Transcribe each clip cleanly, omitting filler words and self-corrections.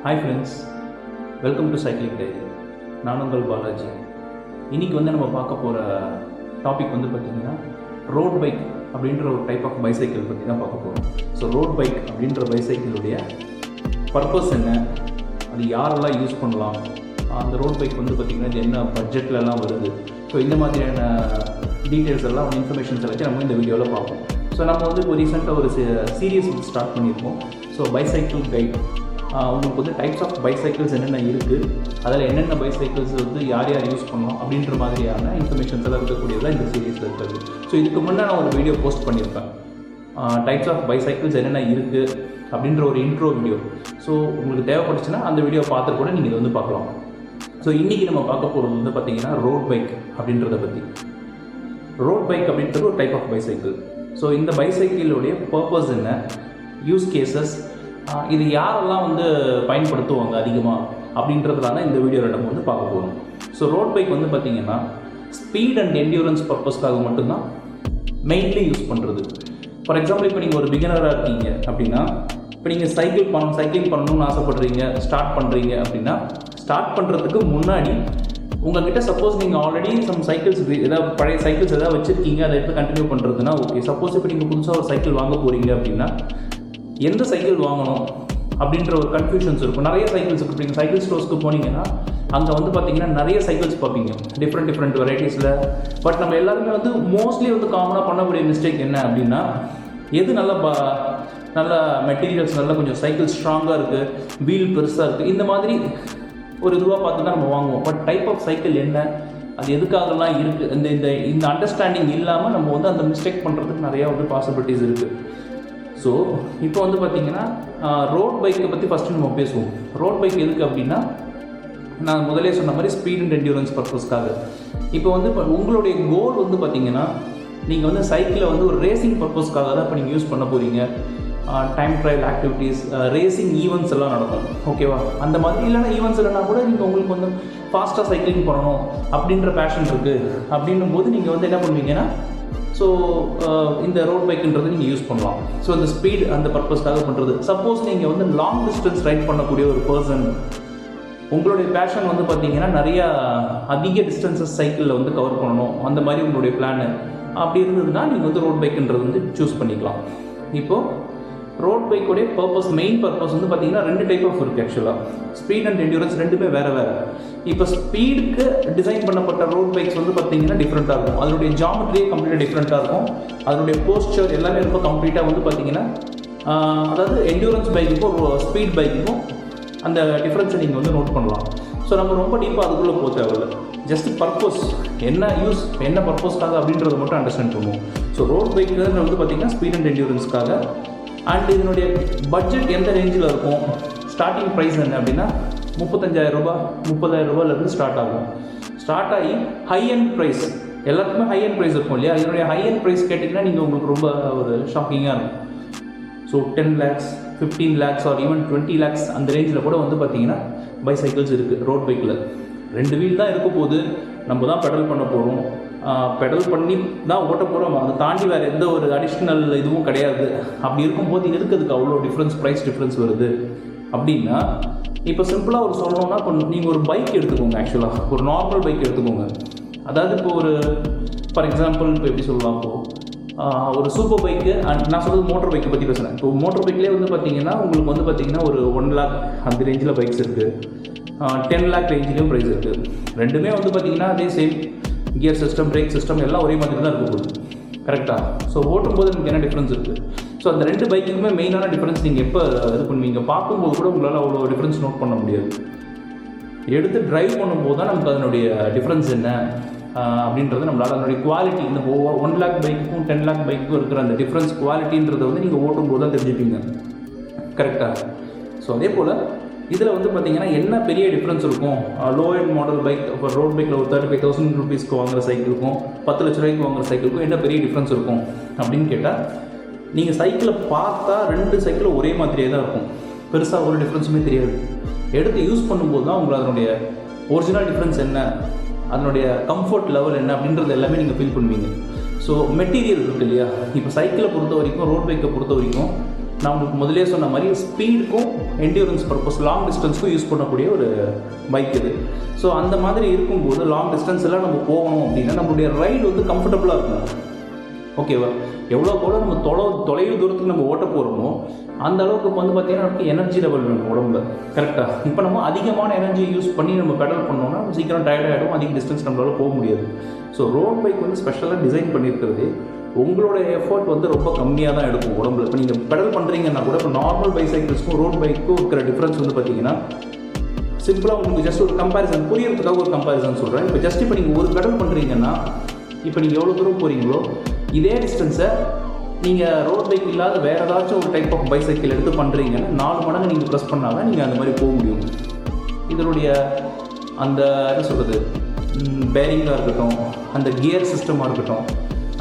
Hi friends, welcome to cycling diary. நான் உங்கள் பாலாஜி. இன்றைக்கி நம்ம பார்க்க போகிற டாபிக் பார்த்திங்கன்னா ரோட் பைக் அப்படின்ற ஒரு டைப் ஆஃப் பைசைக்கிள் பற்றி தான் பார்க்க போகிறோம். ஸோ ரோட் பைக் அப்படின்ற பைசைக்கிளுடைய பர்பஸ் என்ன, அது யாரெல்லாம் யூஸ் பண்ணலாம், அந்த ரோட் பைக் பார்த்திங்கன்னா இது என்ன பட்ஜெட்லலாம் வருது, ஸோ இந்த மாதிரியான டீட்டெயில்ஸ் எல்லாம் இன்ஃபர்மேஷன்ஸ் எல்லாத்தையும் நம்ம இந்த வீடியோவில் பார்ப்போம். ஸோ நம்ம இப்போ ரீசெண்டாக ஒரு சீரியஸ் ஸ்டார்ட் பண்ணியிருக்கோம். ஸோ பைசைக்கிள் கைட், உங்களுக்கு டைப்ஸ் ஆஃப் பைசைக்கிள்ஸ் என்னென்ன இருக்குது, அதில் என்னென்ன பைசைக்கிள்ஸ் யார் யார் யூஸ் பண்ணலாம் அப்படின்ற மாதிரியான இன்ஃபர்மேஷன்ஸ் எல்லாம் இருக்கக்கூடியதான் இந்த சீரீஸில் இருக்கிறது. ஸோ இதுக்கு முன்னே நான் ஒரு வீடியோ போஸ்ட் பண்ணியிருப்பேன், டைப்ஸ் ஆஃப் பைசைக்கிள்ஸ் என்னென்ன இருக்குது அப்படின்ற ஒரு இன்ட்ரோ வீடியோ. ஸோ உங்களுக்கு தேவைப்பட்டுச்சுன்னா அந்த வீடியோ பார்த்துட்டு கூட நீங்கள் இதை பார்க்கலாம். ஸோ இன்றைக்கி நம்ம பார்க்க போகிறது பார்த்திங்கன்னா ரோட் பைக் அப்படின்றத பற்றி. ரோட் பைக் அப்படின்றது ஒரு டைப் ஆஃப் பைசைக்கிள். ஸோ இந்த பைசைக்கிளுடைய பர்பஸ் என்ன, யூஸ் கேசஸ், இது யாரெல்லாம் பயன்படுத்துவாங்க அதிகமாக அப்படின்றதுலாம் தான் இந்த வீடியோவில் நம்ம பார்க்க போகிறோம். ஸோ ரோட் பைக் பார்த்திங்கன்னா ஸ்பீட் அண்ட் என்டியூரன்ஸ் பர்பஸ்க்காக மட்டும்தான் மெயின்லி யூஸ் பண்ணுறது. ஃபார் எக்ஸாம்பிள், இப்போ நீங்கள் ஒரு பிகினராக இருக்கீங்க அப்படின்னா, இப்போ நீங்கள் சைக்கிளிங் பண்ணணும்னு ஆசைப்படுறீங்க, ஸ்டார்ட் பண்ணுறீங்க அப்படின்னா, ஸ்டார்ட் பண்ணுறதுக்கு முன்னாடி உங்கள்கிட்ட சப்போஸ் நீங்கள் ஆல்ரெடி சம் சைக்கிள்ஸ் ஏதாவது பழைய சைக்கிள்ஸ் எதாவது வச்சுருக்கீங்க, அதை எடுத்து கண்டினியூ பண்ணுறதுனா ஓகே. சப்போஸ் இப்போ நீங்கள் புதுசாக ஒரு சைக்கிள் வாங்க போகிறீங்க அப்படின்னா எந்த சைக்கிள் வாங்கணும் அப்படின்ற ஒரு கன்ஃபியூஷன்ஸ் இருக்கும். நிறைய சைக்கிள்ஸ் இருக்குது. நீங்கள் சைக்கிள் ஸ்டோர்ஸ்க்கு போனீங்கன்னா அங்கே பார்த்திங்கன்னா நிறைய சைக்கிள்ஸ் பார்ப்பீங்க, டிஃப்ரெண்ட் வெரைட்டிஸில். பட் நம்ம எல்லாருமே மோஸ்ட்லி காமனாக பண்ணக்கூடிய மிஸ்டேக் என்ன அப்படின்னா, எது நல்ல மெட்டீரியல்ஸ், நல்லா கொஞ்சம் சைக்கிள் ஸ்ட்ராங்காக இருக்குது, வீல் பெருசாக இருக்குது, இந்த மாதிரி ஒரு இதுவாக பார்த்து தான் நம்ம வாங்குவோம். பட் டைப் ஆஃப் சைக்கிள் என்ன, அது எதுக்காகலாம் இருக்குது, இந்த அண்டர்ஸ்டாண்டிங் இல்லாமல் நம்ம அந்த மிஸ்டேக் பண்ணுறதுக்கு நிறையா பாசிபிலிட்டிஸ் இருக்குது. ஸோ இப்போ பார்த்திங்கன்னா ரோட் பைக்கை பற்றி ஃபஸ்ட்டு நம்ம பேசுவோம். ரோட் பைக் எதுக்கு அப்படின்னா, நான் முதலே சொன்ன மாதிரி ஸ்பீட் அண்ட் என்டியூரன்ஸ் பர்பஸ்க்காக. இப்போ உங்களுடைய கோல் பார்த்திங்கன்னா, நீங்கள் சைக்கிளை ஒரு ரேசிங் பர்பஸ்க்காக தான் இப்போ நீங்கள் யூஸ் பண்ண போகிறீங்க. Time trial activities, racing events எல்லாம் நடக்கும், ஓகேவா? அந்த மாதிரி இல்லைனா ஈவெண்ட்ஸ் இல்லைனா கூட நீங்கள் உங்களுக்கு ஃபாஸ்ட்டாக சைக்கிளிங் பண்ணணும் அப்படின்ற பேஷன் இருக்குது அப்படின்னும் போது நீங்கள் என்ன பண்ணுவீங்கன்னா, ஸோ இந்த ரோட் பைக்குன்றது நீங்கள் யூஸ் பண்ணலாம். ஸோ அந்த ஸ்பீட் அந்த பர்பஸ்க்காக பண்ணுறது. சப்போஸ் நீங்கள் லாங் டிஸ்டன்ஸ் ரைட் பண்ணக்கூடிய ஒரு பர்சன், உங்களுடைய பேஷன் பார்த்திங்கன்னா நிறையா அதிக டிஸ்டன்சஸ் சைக்கிளில் கவர் பண்ணணும், அந்த மாதிரி உங்களுடைய பிளானு அப்படி இருந்ததுன்னா நீங்கள் ரோட் பைக்குன்றது சூஸ் பண்ணிக்கலாம். இப்போது ரோட் பைக்கோடைய பர்பஸ், மெயின் பர்பஸ் பார்த்திங்கன்னா ரெண்டு டைப் ஆஃப் இருக்குது ஆக்சுவலாக. ஸ்பீட் அண்ட் என்டியூரன்ஸ் ரெண்டுமே வேறு. இப்போ ஸ்பீடுக்கு டிசைன் பண்ணப்பட்ட ரோட் பைக்ஸ் பார்த்திங்கன்னா டிஃப்ரெண்ட்டாக இருக்கும். அதனுடைய ஜாமெட்ரியே கம்ப்ளீட்டாக டிஃப்ரெண்ட்டாக இருக்கும். அதனுடைய போஸ்டர் எல்லாமே ரொம்ப கம்ப்ளீட்டாக பார்த்திங்கன்னா, அதாவது என்டியூரன்ஸ் பைக்குக்கும் ஸ்பீட் பைக்குக்கும் அந்த டிஃப்ரென்ஸை நீங்கள் நோட் பண்ணலாம். ஸோ நம்ம ரொம்ப டீப்பாக அதுக்குள்ளே போக தேவையில்லை. ஜஸ்ட் பர்பஸ் என்ன பர்பஸ்க்காக அப்படின்றத மட்டும் அண்டர்ஸ்டாண்ட் பண்ணுவோம். ஸோ ரோட் பைக்குன்றது பார்த்திங்கன்னா ஸ்பீட் அண்ட் என்டியூரன்ஸ்க்காக. அண்ட் இதனுடைய பட்ஜெட் எந்த ரேஞ்சில் இருக்கும், ஸ்டார்டிங் ப்ரைஸ் என்ன அப்படின்னா 35,000 ஸ்டார்ட் ஆகும். ஸ்டார்ட் ஆகி ஹை அண்ட் ப்ரைஸ், எல்லாத்துக்குமே ஹை அண்ட் ப்ரைஸ் இருக்கும் இல்லையா? இதனுடைய ஹை அண்ட் ப்ரைஸ் கேட்டிங்கன்னா நீங்கள் உங்களுக்கு ரொம்ப ஒரு ஷாக்கிங்காக இருக்கும். So 10 lakhs, 15 lakhs R even 20 lakhs அந்த ரேஞ்சில் கூட பார்த்திங்கன்னா பைசைக்கிள்ஸ் இருக்குது. ரோட் பைக்கில் 2 வீல் தான் இருக்க போகுது, நம்ம தான் பெடல் பண்ண போகிறோம், பெடல் பண்ணி தான் ஓட்ட போகிறோம், அதை தாண்டி வேறு எந்த ஒரு அடிஷ்னல் இதுவும் கிடையாது. அப்படி இருக்கும்போது எதுக்கு அவ்வளோ ப்ரைஸ் டிஃப்ரென்ஸ் வருது அப்படின்னா, இப்போ சிம்பிளாக ஒரு சொல்லணும்னா, இப்போ நீங்கள் ஒரு பைக் எடுத்துக்கோங்க. ஆக்சுவலாக ஒரு நார்மல் பைக் எடுத்துக்கோங்க. அதாவது இப்போ ஒரு ஃபார் எக்ஸாம்பிள் இப்போ எப்படி சொல்லலாம், இப்போது ஒரு சூப்பர் பைக்கு, நான் சொல்கிறது மோட்டர் பைக்கை பற்றி பேசுகிறேன். இப்போ மோட்டர் பைக்லேயே பார்த்திங்கன்னா உங்களுக்கு பார்த்திங்கன்னா ஒரு 1 lakh அந்த ரேஞ்சில் பைக்ஸ் இருக்குது, 10 lakh ரேஞ்சிலையும் ப்ரைஸ் இருக்குது. ரெண்டுமே பார்த்திங்கன்னா அதே same gear system, brake system எல்லாம் ஒரே மாதிரி தான் இருக்க போகுது, கரெக்டாக? ஸோ ஓட்டும்போது நமக்கு என்ன டிஃப்ரென்ஸ் இருக்குது? ஸோ அந்த ரெண்டு பைக்குக்குமே மெயினான டிஃப்ரென்ஸ் நீங்கள் எப்போ இது பண்ணுவீங்க, பார்க்கும்போது கூட உங்களால் அவ்வளோ டிஃப்ரென்ஸ் நோட் பண்ண முடியாது. எடுத்து ட்ரைவ் பண்ணும்போது தான் நமக்கு அதனுடைய டிஃப்ரென்ஸ் என்ன அப்படின்றது நம்மளால் அதனுடைய குவாலிட்டி, இந்த 1 lakh பைக்குக்கும் 10 lakh பைக்குக்கும் இருக்கிற அந்த டிஃப்ரென்ஸ் குவாலிட்டின்றதை நீங்கள் ஓட்டும்போது தான் தெரிஞ்சுப்பீங்க, கரெக்டாக? ஸோ அதே போல் இதில் பார்த்திங்கன்னா என்ன பெரிய டிஃப்ரென்ஸ் இருக்கும், லோ எண்ட் மாடல் பைக், இப்போ ரோட் பைக்கில் ஒரு 35,000 rupeesக்கு வாங்குகிற சைக்கிளுக்கும் 10 லட்ச ரூபாய்க்கு வாங்குகிற சைக்கிளுக்கும் என்ன பெரிய டிஃப்ரென்ஸ் இருக்கும் அப்படின்னு கேட்டால், நீங்கள் சைக்கிளை பார்த்தா 2 சைக்கிளும் ஒரே மாதிரியே தான் இருக்கும், பெருசாக ஒரு டிஃப்ரென்ஸுமே தெரியாது. எடுத்து யூஸ் பண்ணும்போது தான் உங்களுக்கு அதனுடைய ஒரிஜினல் டிஃப்ரென்ஸ் என்ன, அதனுடைய கம்ஃபர்ட் லெவல் என்ன அப்படின்றது எல்லாமே நீங்கள் ஃபீல் பண்ணுவீங்க. ஸோ மெட்டீரியல் இருக்குது இல்லையா? இப்போ சைக்கிளை பொறுத்த வரைக்கும், ரோட் பைக்கை பொறுத்த வரைக்கும் நான் உங்களுக்கு முதலே சொன்ன மாதிரி ஸ்பீடுக்கும் என்டியூரன்ஸ் பர்பஸ் லாங் டிஸ்டன்ஸ்க்கும் யூஸ் பண்ணக்கூடிய ஒரு பைக் இது. ஸோ அந்த மாதிரி இருக்கும்போது லாங் டிஸ்டன்ஸ் எல்லாம் நம்ம போகணும் அப்படின்னா நம்மளுடைய ரைடு வந்து கம்ஃபர்டபுளாக இருக்கணும். ஓகேவா? எவ்வளோக்கு எவ்வளோ நம்ம தொலைவு தூரத்துக்கு நம்ம ஓட்ட போகிறோமோ அந்த அளவுக்கு வந்து பார்த்திங்கன்னா நமக்கு எனர்ஜி லெவல் வேணும் உடம்புல. கரெக்டாக? இப்போ நம்ம அதிகமான எனர்ஜி யூஸ் பண்ணி நம்ம பெடல் பண்ணோம்னா சீக்கிரம் டயர்ட் ஆகிடும், அதிக டிஸ்டன்ஸ் நம்மளால் போக முடியாது. ஸோ ரோட் பைக் வந்து ஸ்பெஷலாக டிசைன் பண்ணியிருக்கிறது உங்களோட எஃபர்ட் வந்து ரொம்ப கம்மியாக தான் எடுக்கும் உடம்புல. இப்போ நீங்கள் பெடல் பண்ணுறீங்கன்னா கூட இப்போ நார்மல் பைசைக்கிள்ஸ்க்கும் ரோட் பைக்கும் இருக்கிற டிஃப்ரென்ஸ் வந்து பார்த்தீங்கன்னா சிம்பிளாக உங்களுக்கு ஜஸ்ட் ஒரு கம்பேரிசன் புரியறதுக்காக ஒரு கம்பேரிசன் சொல்கிறேன். இப்போ ஜஸ்ட் இப்போ நீங்கள் ஒரு பெடல் பண்ணுறீங்கன்னா இப்போ நீங்கள் எவ்வளோ தூரம் போகிறீங்களோ இதே டிஸ்டன்ஸை நீங்கள் ரோட் பைக் இல்லாத வேறு ஏதாச்சும் ஒரு டைப் ஆஃப் பைசைக்கிள் எடுத்து பண்ணுறீங்கன்னா 4 மடங்கு நீங்கள் ப்ரெஸ் பண்ணால் தான் நீங்கள் அந்த மாதிரி போக முடியும். இதனுடைய அந்த என்ன சொல்கிறது பேரிங்காக இருக்கட்டும், அந்த கியர் சிஸ்டமாக இருக்கட்டும்,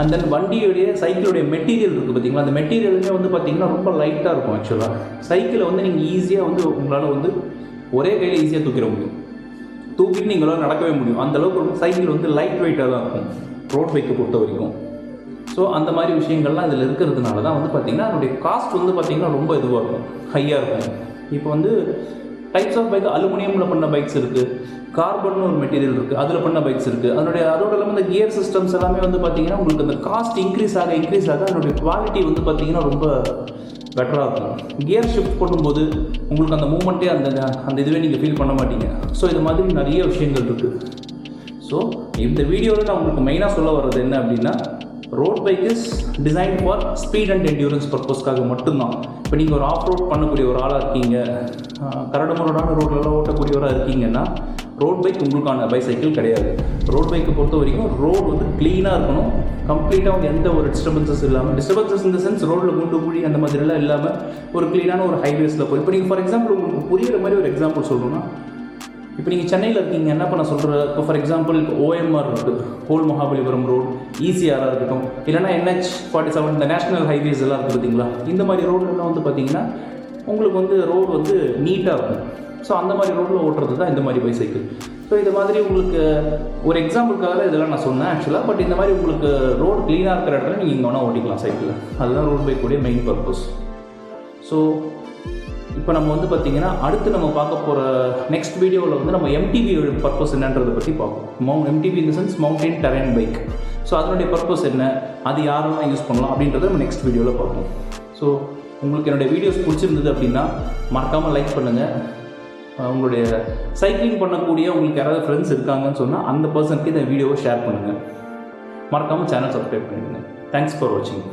அந்த வண்டியுடைய சைக்கிளுடைய மெட்டீரியல் இருக்குது பார்த்தீங்களா, அந்த மெட்டீரியலுமே வந்து பார்த்திங்கன்னா ரொம்ப லைட்டாக இருக்கும். ஆக்சுவலாக சைக்கிளை வந்து நீங்கள் ஈஸியாக வந்து உங்களால் வந்து ஒரே கையில் ஈஸியாக தூக்கிட முடியும், தூக்கிட்டு நீங்களால் நடக்கவே முடியும். அந்தளவுக்கு சைக்கிள் வந்து லைட் வெயிட்டாக தான் இருக்கும் ரோட் பைக்கை பொறுத்த வரைக்கும். ஸோ அந்த மாதிரி விஷயங்கள்லாம் இதில் இருக்கிறதுனால தான் வந்து பார்த்திங்கன்னா அதனுடைய காஸ்ட் வந்து பார்த்திங்கன்னா ரொம்ப இதுவாக இருக்கும், ஹையாக இருக்கும். இப்போ வந்து டைப்ஸ் ஆஃப் பைக் அலுமினியமில் பண்ண பைக்ஸ் இருக்குது, கார்பன் ஒரு மெட்டீரியல் இருக்குது அதில் பண்ண பைக்ஸ் இருக்குது. அதோட இல்லாமல் இந்த கியர் சிஸ்டம்ஸ் எல்லாமே வந்து பார்த்திங்கன்னா உங்களுக்கு அந்த காஸ்ட் இன்க்ரீஸ் ஆக அதனுடைய குவாலிட்டி வந்து பார்த்திங்கன்னா ரொம்ப பெட்டராக இருக்கும். கியர் ஷிஃப்ட் பண்ணும்போது உங்களுக்கு அந்த மூமெண்ட்டே அந்த இதுவே நீங்கள் ஃபீல் பண்ண மாட்டீங்க. ஸோ இது மாதிரி நிறைய விஷயங்கள் இருக்குது. ஸோ இந்த வீடியோவில் நான் உங்களுக்கு மெயினாக சொல்ல வர்றது என்ன அப்படின்னா, road bike is design for speed and endurance பர்பஸ்க்காக மட்டும்தான். இப்போ நீங்கள் ஒரு ஆஃப் ரோட் பண்ணக்கூடிய ஒரு ஆளாக இருக்கீங்க, கரடுமுரடான ரோட்லலாம் ஓட்டக்கூடியவராக இருக்கீங்கன்னா ரோட் பைக் உங்களுக்கான பைசைக்கிள் கிடையாது. ரோட் பைக்கை பொறுத்த வரைக்கும் ரோடு வந்து க்ளீனாக இருக்கணும், கம்ப்ளீட்டாக வந்து எந்த ஒரு டிஸ்டர்பன்சஸ் இல்லாமல், டிஸ்டர்பன்சஸ் இந்த சென்ஸ் ரோட்டில் குண்டு குழி அந்த மாதிரிலாம் இல்லாமல் ஒரு க்ளீனான ஒரு ஹைவேஸில் போய் இப்போ நீங்கள் ஃபார் எக்ஸாம்பிள் உங்களுக்கு புரிகிற மாதிரி ஒரு எக்ஸாம்பிள் சொல்லணும்னா, இப்போ நீங்கள் சென்னையில் இருக்கீங்க என்ன பண்ண சொல்கிற, இப்போ ஃபார் எக்ஸாம்பிள் இப்போ ஓஎம்ஆர் இருக்குது, ஓல்ட் மகாபலிபுரம் ரோடு, ஈசிஆராக இருக்கட்டும், இல்லைனா NH-47 இந்த நேஷனல் ஹைவேஸ் எல்லாம் இருக்குது பார்த்தீங்களா, இந்த மாதிரி ரோடுலாம் வந்து பார்த்திங்கன்னா உங்களுக்கு வந்து ரோடு வந்து நீட்டாக இருக்கும். ஸோ அந்த மாதிரி ரோட்டில் ஓட்டுறது தான் இந்த மாதிரி பைசைக்கிள். ஸோ இது மாதிரி உங்களுக்கு ஒரு எக்ஸாம்பிளுக்காக இதெல்லாம் நான் சொன்னேன் ஆக்சுவலாக. பட் இந்த மாதிரி உங்களுக்கு ரோடு க்ளீனாக இருக்கிற இடத்துல நீங்கள் இங்கே வேணால் ஓட்டிக்கலாம் சைக்கிள். அதுதான் ரோட் பைக்குடைய மெயின் பர்பஸ். ஸோ இப்போ நம்ம வந்து பார்த்திங்கன்னா அடுத்து நம்ம பார்க்க போகிற நெக்ஸ்ட் வீடியோவில் வந்து நம்ம MTB பர்பஸ் என்னன்றதை பற்றி பார்ப்போம். MTB இந்த sense mountain terrain bike. So அதனுடைய பர்பஸ் என்ன, அது யாரெல்லாம் யூஸ் பண்ணலாம் அப்படின்றத நம்ம நெக்ஸ்ட் வீடியோவில் பார்ப்போம். ஸோ உங்களுக்கு என்னுடைய வீடியோஸ் பிடிச்சிருந்தது அப்படின்னா மறக்காமல் லைக் பண்ணுங்கள். உங்களுடைய சைக்கிளிங் பண்ணக்கூடிய உங்களுக்கு யாராவது ஃப்ரெண்ட்ஸ் இருக்காங்கன்னு சொன்னால் அந்த பர்சனுக்கு இந்த வீடியோவை ஷேர் பண்ணுங்கள். மறக்காமல் சேனல் சப்ஸ்கிரைப் பண்ணிடுங்க. தேங்க்ஸ் ஃபார் வாட்சிங்.